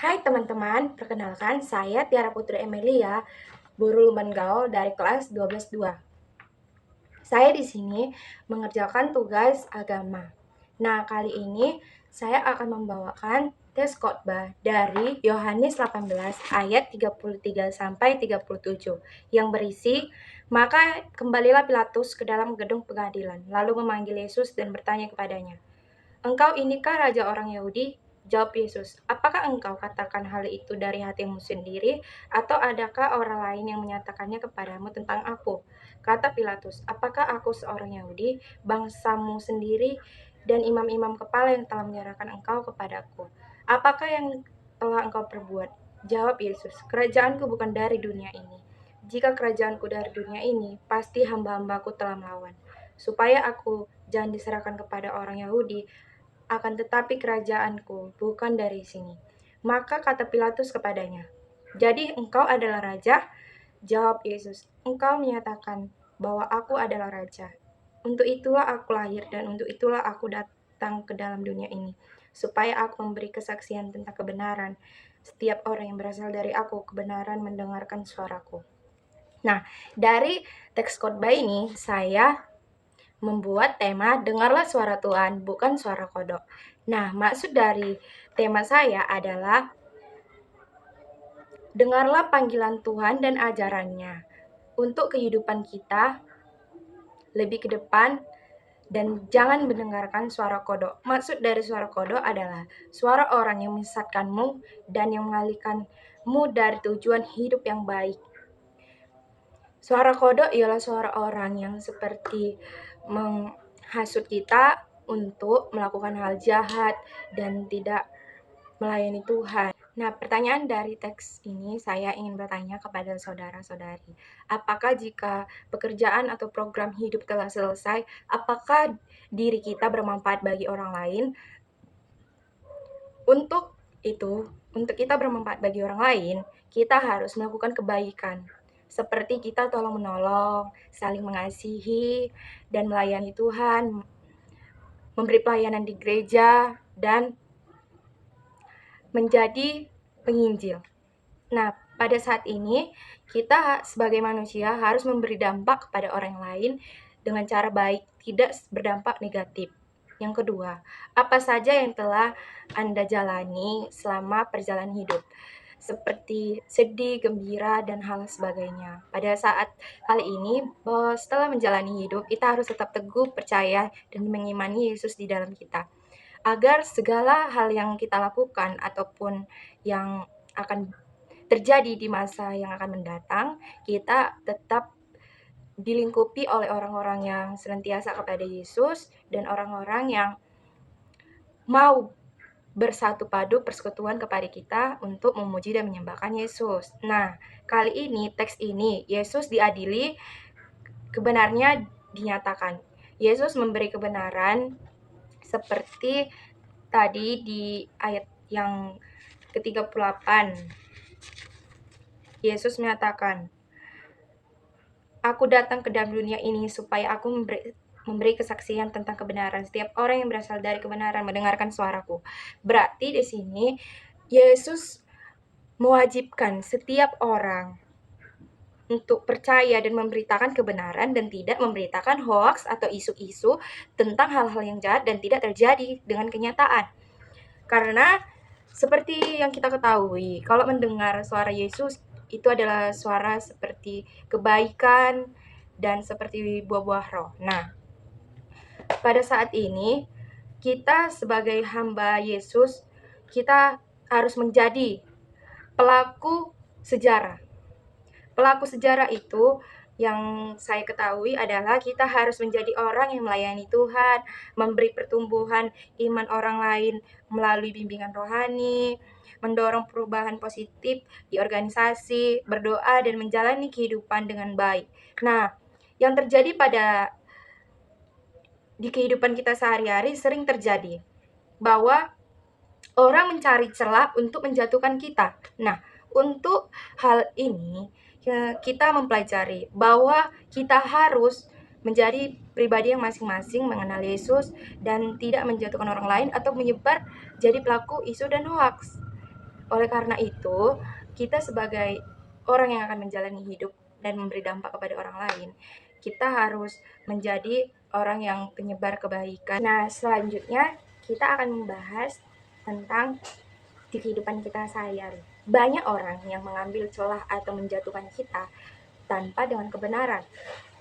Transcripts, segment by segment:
Hai teman-teman, perkenalkan saya Tiara Putri Emilia, guru lumban gaul dari kelas 12-2. Saya di sini mengerjakan tugas agama. Nah, kali ini saya akan membawakan tes khotbah dari Yohanes 18 ayat 33 sampai 37 yang berisi, "Maka kembalilah Pilatus ke dalam gedung pengadilan, lalu memanggil Yesus dan bertanya kepadanya, 'Engkau inikah raja orang Yahudi?' Jawab Yesus, 'Apakah engkau katakan hal itu dari hatimu sendiri, atau adakah orang lain yang menyatakannya kepadamu tentang aku?' Kata Pilatus, 'Apakah aku seorang Yahudi? Bangsamu sendiri dan imam-imam kepala yang telah menyerahkan engkau kepadaku. Apakah yang telah engkau perbuat?' Jawab Yesus, 'Kerajaanku bukan dari dunia ini. Jika kerajaanku dari dunia ini, pasti hamba-hambaku telah melawan, supaya aku jangan diserahkan kepada orang Yahudi. Akan tetapi kerajaanku bukan dari sini.' Maka kata Pilatus kepadanya, 'Jadi engkau adalah raja?' Jawab Yesus, 'Engkau menyatakan bahwa aku adalah raja. Untuk itulah aku lahir dan untuk itulah aku datang ke dalam dunia ini, supaya aku memberi kesaksian tentang kebenaran. Setiap orang yang berasal dari aku, kebenaran mendengarkan suaraku.'" Nah, dari teks khotbah ini saya membuat tema "Dengarlah suara Tuhan, bukan suara kodok". Nah, maksud dari tema saya adalah dengarlah panggilan Tuhan dan ajarannya untuk kehidupan kita lebih ke depan, dan jangan mendengarkan suara kodok. Maksud dari suara kodok adalah suara orang yang menyesatkanmu dan yang mengalihkanmu dari tujuan hidup yang baik. Suara kodok ialah suara orang yang seperti menghasut kita untuk melakukan hal jahat dan tidak melayani Tuhan. Nah, pertanyaan dari teks ini saya ingin bertanya kepada saudara-saudari. Apakah jika pekerjaan atau program hidup telah selesai, apakah diri kita bermanfaat bagi orang lain? Untuk kita bermanfaat bagi orang lain, kita harus melakukan kebaikan. Seperti kita tolong-menolong, saling mengasihi, dan melayani Tuhan, memberi pelayanan di gereja, dan menjadi penginjil. Nah, pada saat ini kita sebagai manusia harus memberi dampak kepada orang lain dengan cara baik, tidak berdampak negatif. Yang kedua, apa saja yang telah Anda jalani selama perjalanan hidup, seperti sedih, gembira, dan hal sebagainya. Pada saat kali ini, bahwa setelah menjalani hidup, kita harus tetap teguh, percaya, dan mengimani Yesus di dalam kita, agar segala hal yang kita lakukan ataupun yang akan terjadi di masa yang akan mendatang, kita tetap dilingkupi oleh orang-orang yang senantiasa kepada Yesus dan orang-orang yang mau bersatu padu persekutuan kepada kita untuk memuji dan menyembahkan Yesus. Nah, kali ini teks ini Yesus diadili, kebenarnya dinyatakan. Yesus memberi kebenaran seperti tadi di ayat yang ke-38. Yesus menyatakan, "Aku datang ke dalam dunia ini supaya aku memberi kesaksian tentang kebenaran. Setiap orang yang berasal dari kebenaran mendengarkan suaraku." Berarti di sini Yesus mewajibkan setiap orang untuk percaya dan memberitakan kebenaran dan tidak memberitakan hoaks atau isu-isu tentang hal-hal yang jahat dan tidak terjadi dengan kenyataan. Karena seperti yang kita ketahui, kalau mendengar suara Yesus itu adalah suara seperti kebaikan dan seperti buah-buah roh. Nah, pada saat ini kita sebagai hamba Yesus, kita harus menjadi pelaku sejarah. Pelaku sejarah itu yang saya ketahui adalah kita harus menjadi orang yang melayani Tuhan, memberi pertumbuhan iman orang lain melalui bimbingan rohani, mendorong perubahan positif di organisasi, berdoa, dan menjalani kehidupan dengan baik. Nah, yang terjadi di kehidupan kita sehari-hari sering terjadi bahwa orang mencari celah untuk menjatuhkan kita. Nah, untuk hal ini kita mempelajari bahwa kita harus menjadi pribadi yang masing-masing mengenal Yesus dan tidak menjatuhkan orang lain atau menyebar jadi pelaku isu dan hoaks. Oleh karena itu, kita sebagai orang yang akan menjalani hidup dan memberi dampak kepada orang lain, kita harus menjadi orang yang penyebar kebaikan. Nah, selanjutnya kita akan membahas tentang di kehidupan kita sehari-hari. Banyak orang yang mengambil celah atau menjatuhkan kita tanpa dengan kebenaran.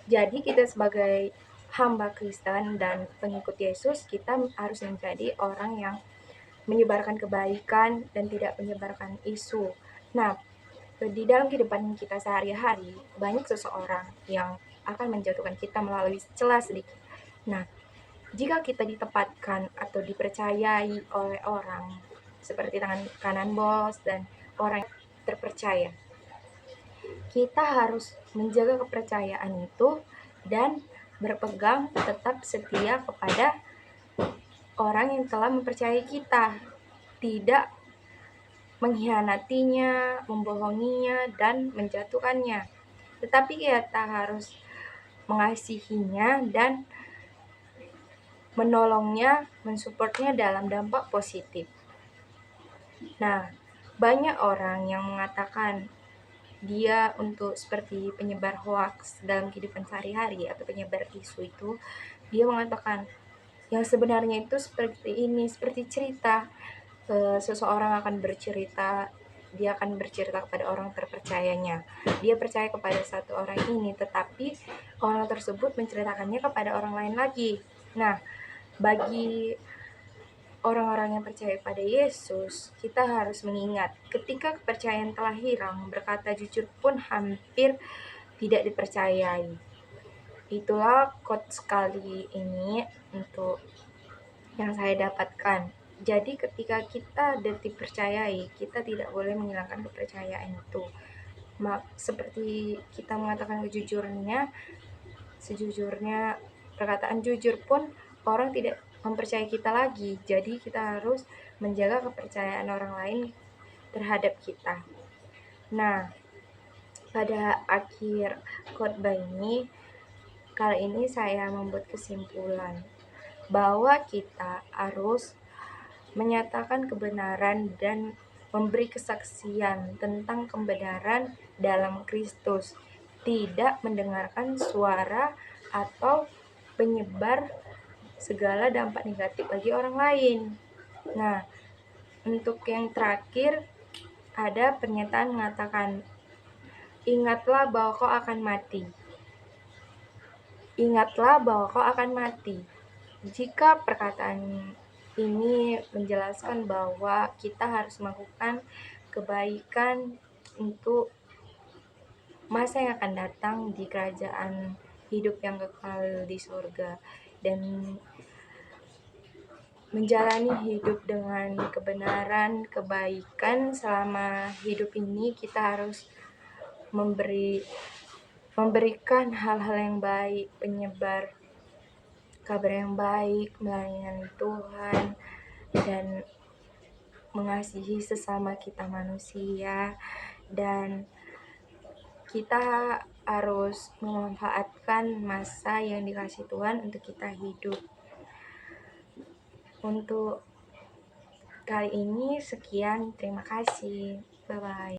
Jadi kita sebagai hamba Kristen dan pengikut Yesus, kita harus menjadi orang yang menyebarkan kebaikan dan tidak menyebarkan isu. Nah, di dalam kehidupan kita sehari-hari, banyak seseorang yang akan menjatuhkan kita melalui celah sedikit. Nah, jika kita ditempatkan atau dipercayai oleh orang seperti tangan kanan bos dan orang terpercaya, kita harus menjaga kepercayaan itu dan berpegang tetap setia kepada orang yang telah mempercayai kita, tidak mengkhianatinya, membohonginya, dan menjatuhkannya. Tetapi kita harus mengasihinya dan menolongnya, mensupportnya dalam dampak positif. Nah, banyak orang yang mengatakan dia untuk seperti penyebar hoax dalam kehidupan sehari-hari atau penyebar isu itu, dia mengatakan yang sebenarnya itu seperti ini, seperti cerita. Seseorang akan bercerita, dia akan bercerita kepada orang terpercayanya. Dia percaya kepada satu orang ini, tetapi orang tersebut menceritakannya kepada orang lain lagi. Nah, bagi orang-orang yang percaya pada Yesus, kita harus mengingat ketika kepercayaan telah hilang, berkata jujur pun hampir tidak dipercayai. Itulah quotes kali ini untuk yang saya dapatkan. Jadi ketika kita dipercayai, kita tidak boleh menghilangkan kepercayaan itu. Seperti kita mengatakan sejujurnya perkataan jujur pun orang tidak mempercayai kita lagi. Jadi kita harus menjaga kepercayaan orang lain terhadap kita. Nah, pada akhir khotbah ini, kali ini saya membuat kesimpulan bahwa kita harus menyatakan kebenaran dan memberi kesaksian tentang kebenaran dalam Kristus, tidak mendengarkan suara atau penyebar segala dampak negatif bagi orang lain. Nah, untuk yang terakhir ada pernyataan mengatakan, ingatlah bahwa kau akan mati. Ingatlah bahwa kau akan mati. Jika perkataan ini menjelaskan bahwa kita harus melakukan kebaikan untuk masa yang akan datang di kerajaan hidup yang kekal di surga, dan menjalani hidup dengan kebenaran, kebaikan selama hidup ini. Kita harus memberikan hal-hal yang baik, penyebar kabar yang baik, melayani Tuhan, dan mengasihi sesama kita manusia. Dan kita harus memanfaatkan masa yang dikasih Tuhan untuk kita hidup. Untuk kali ini sekian, terima kasih, bye bye.